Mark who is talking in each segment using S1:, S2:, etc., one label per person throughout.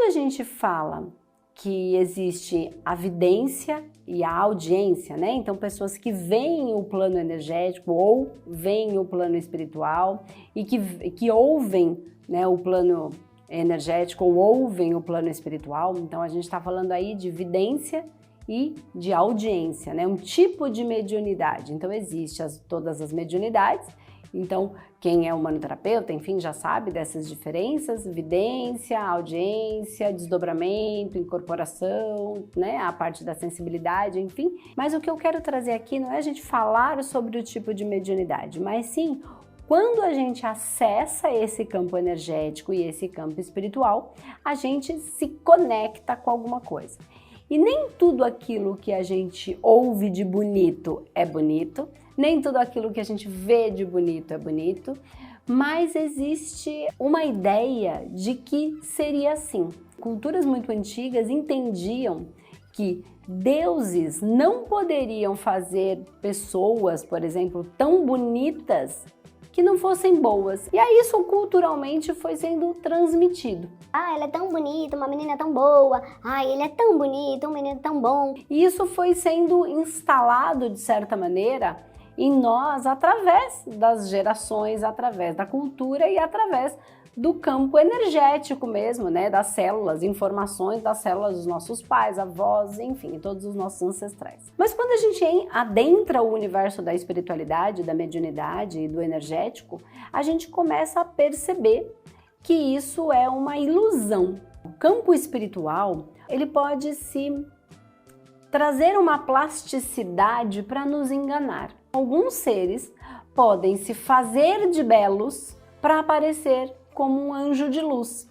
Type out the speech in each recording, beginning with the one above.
S1: a gente fala que existe a vidência e a audiência, né? Então, pessoas que veem o plano energético ou veem o plano espiritual e que ouvem, né, o plano energético ou ouvem o plano espiritual. Então, a gente está falando aí de vidência e de audiência, né? Um tipo de mediunidade. Então, existe todas as mediunidades. Então, quem é humanoterapeuta, enfim, já sabe dessas diferenças: vidência, audiência, desdobramento, incorporação, né, a parte da sensibilidade, enfim. Mas o que eu quero trazer aqui não é a gente falar sobre o tipo de mediunidade, mas sim quando a gente acessa esse campo energético e esse campo espiritual, a gente se conecta com alguma coisa. E nem tudo aquilo que a gente ouve de bonito é bonito, nem tudo aquilo que a gente vê de bonito é bonito, mas existe uma ideia de que seria assim. Culturas muito antigas entendiam que deuses não poderiam fazer pessoas, por exemplo, tão bonitas que não fossem boas. E aí isso culturalmente foi sendo transmitido.
S2: Ah, ela é tão bonita, uma menina tão boa. Ah, ele é tão bonito, um menino tão bom.
S1: E isso foi sendo instalado, de certa maneira, em nós através das gerações, através da cultura e através do campo energético mesmo, né? Das células, informações das células dos nossos pais, avós, enfim, todos os nossos ancestrais. Mas quando a gente adentra o universo da espiritualidade, da mediunidade e do energético, a gente começa a perceber que isso é uma ilusão. O campo espiritual, ele pode trazer uma plasticidade para nos enganar. Alguns seres podem se fazer de belos para aparecer como um anjo de luz,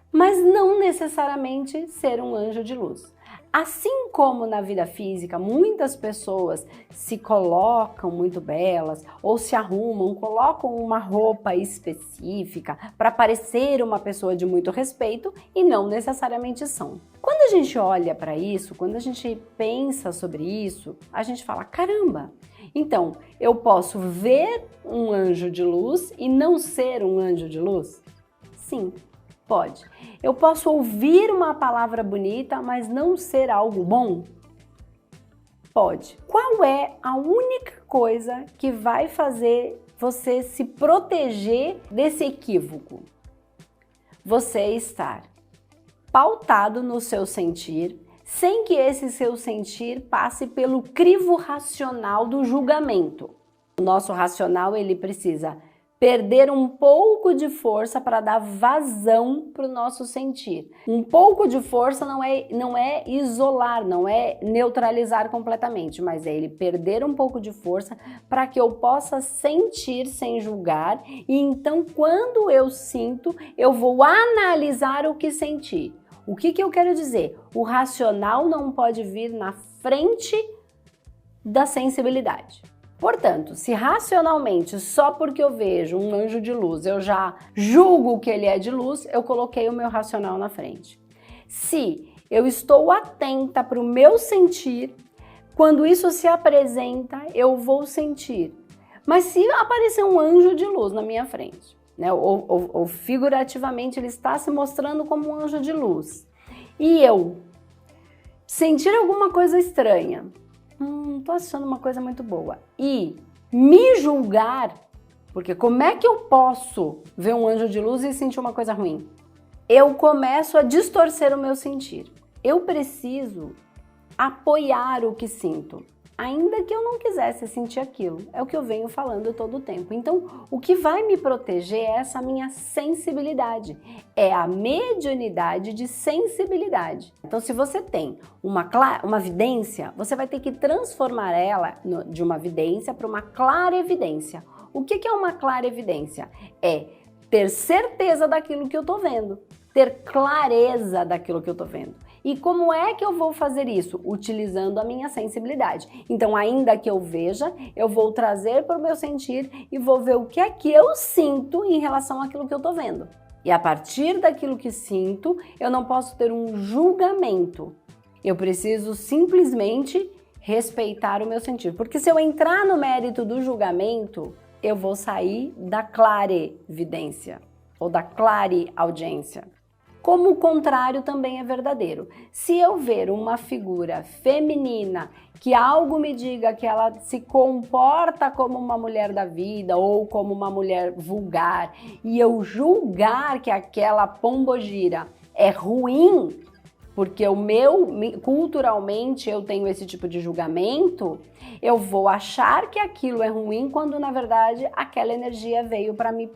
S1: mas não necessariamente ser um anjo de luz. Assim como na vida física, muitas pessoas se colocam muito belas ou se arrumam, colocam uma roupa específica para parecer uma pessoa de muito respeito e não necessariamente são. Quando a gente olha para isso, quando a gente pensa sobre isso, a gente fala: caramba! Então, eu posso ver um anjo de luz e não ser um anjo de luz? Sim, pode. Eu posso ouvir uma palavra bonita, mas não ser algo bom? Pode. Qual é a única coisa que vai fazer você se proteger desse equívoco? Você estar pautado no seu sentir, sem que esse seu sentir passe pelo crivo racional do julgamento. O nosso racional, ele precisa perder um pouco de força para dar vazão para o nosso sentir. Um pouco de força não é isolar, não é neutralizar completamente, mas é ele perder um pouco de força para que eu possa sentir sem julgar, e então quando eu sinto, eu vou analisar o que senti. O que eu quero dizer? O racional não pode vir na frente da sensibilidade. Portanto, se racionalmente, só porque eu vejo um anjo de luz, eu já julgo que ele é de luz, eu coloquei o meu racional na frente. Se eu estou atenta para o meu sentir, quando isso se apresenta, eu vou sentir. Mas se aparecer um anjo de luz na minha frente, né, ou figurativamente ele está se mostrando como um anjo de luz, e eu sentir alguma coisa estranha, tô achando uma coisa muito boa, e me julgar, porque como é que eu posso ver um anjo de luz e sentir uma coisa ruim? Eu começo a distorcer o meu sentir. Eu preciso apoiar o que sinto, ainda que eu não quisesse sentir aquilo. É o que eu venho falando todo o tempo. Então, o que vai me proteger é essa minha sensibilidade. É a mediunidade de sensibilidade. Então, se você tem uma vidência, você vai ter que transformar ela de uma vidência para uma clarevidência. O que é uma clarevidência? É ter certeza daquilo que eu estou vendo, ter clareza daquilo que eu estou vendo. E como é que eu vou fazer isso? Utilizando a minha sensibilidade. Então, ainda que eu veja, eu vou trazer para o meu sentir e vou ver o que é que eu sinto em relação àquilo que eu estou vendo. E a partir daquilo que sinto, eu não posso ter um julgamento. Eu preciso simplesmente respeitar o meu sentir. Porque se eu entrar no mérito do julgamento, eu vou sair da clarevidência ou da clareaudiência. Como o contrário também é verdadeiro. Se eu ver uma figura feminina que algo me diga que ela se comporta como uma mulher da vida ou como uma mulher vulgar e eu julgar que aquela pombogira é ruim, porque culturalmente eu tenho esse tipo de julgamento, eu vou achar que aquilo é ruim quando na verdade aquela energia veio para me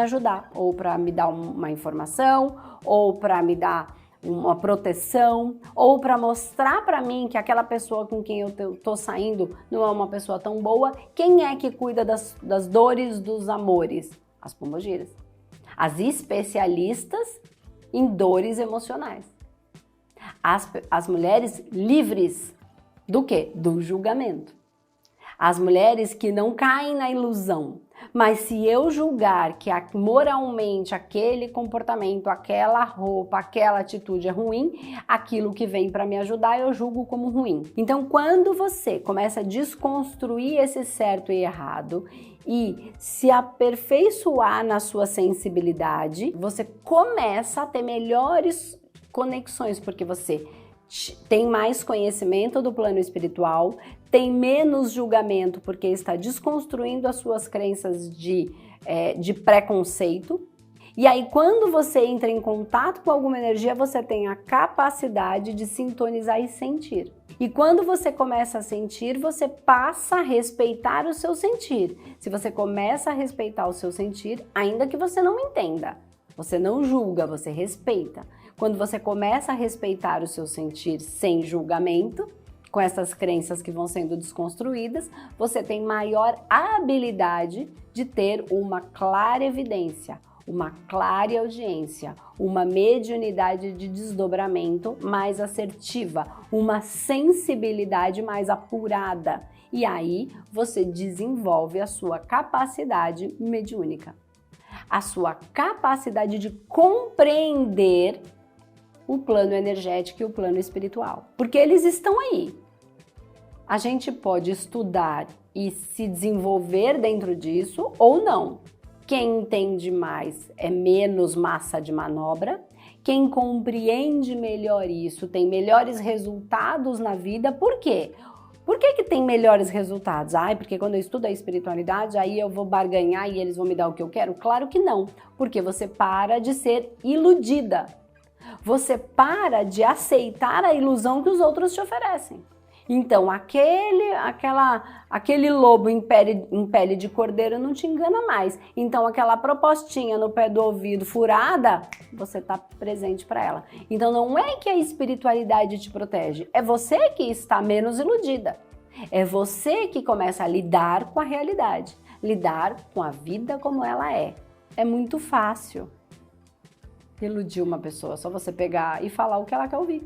S1: ajudar, ou para me dar uma informação, ou para me dar uma proteção, ou para mostrar para mim que aquela pessoa com quem eu tô saindo não é uma pessoa tão boa. Quem é que cuida das dores dos amores? As pombogiras. As especialistas em dores emocionais. As mulheres livres do quê? Do julgamento. As mulheres que não caem na ilusão. Mas se eu julgar que moralmente aquele comportamento, aquela roupa, aquela atitude é ruim, aquilo que vem para me ajudar eu julgo como ruim. Então, quando você começa a desconstruir esse certo e errado e se aperfeiçoar na sua sensibilidade, você começa a ter melhores conexões, porque você tem mais conhecimento do plano espiritual, tem menos julgamento porque está desconstruindo as suas crenças de preconceito. E aí, quando você entra em contato com alguma energia, você tem a capacidade de sintonizar e sentir. E quando você começa a sentir, você passa a respeitar o seu sentir. Se você começa a respeitar o seu sentir, ainda que você não entenda, você não julga, você respeita. Quando você começa a respeitar o seu sentir sem julgamento, com essas crenças que vão sendo desconstruídas, você tem maior habilidade de ter uma clara evidência, uma clara audiência, uma mediunidade de desdobramento mais assertiva, uma sensibilidade mais apurada. E aí você desenvolve a sua capacidade mediúnica, a sua capacidade de compreender o plano energético e o plano espiritual, porque eles estão aí. A gente pode estudar e se desenvolver dentro disso ou não. Quem entende mais é menos massa de manobra. Quem compreende melhor isso tem melhores resultados na vida. Por quê? Por que tem melhores resultados? Porque quando eu estudo a espiritualidade, aí eu vou barganhar e eles vão me dar o que eu quero? Claro que não, porque você para de ser iludida. Você para de aceitar a ilusão que os outros te oferecem. Então, aquele lobo em pele de cordeiro não te engana mais. Então, aquela propostinha no pé do ouvido furada, você está presente para ela. Então, não é que a espiritualidade te protege, é você que está menos iludida. É você que começa a lidar com a realidade, lidar com a vida como ela é. É muito fácil iludir uma pessoa, só você pegar e falar o que ela quer ouvir.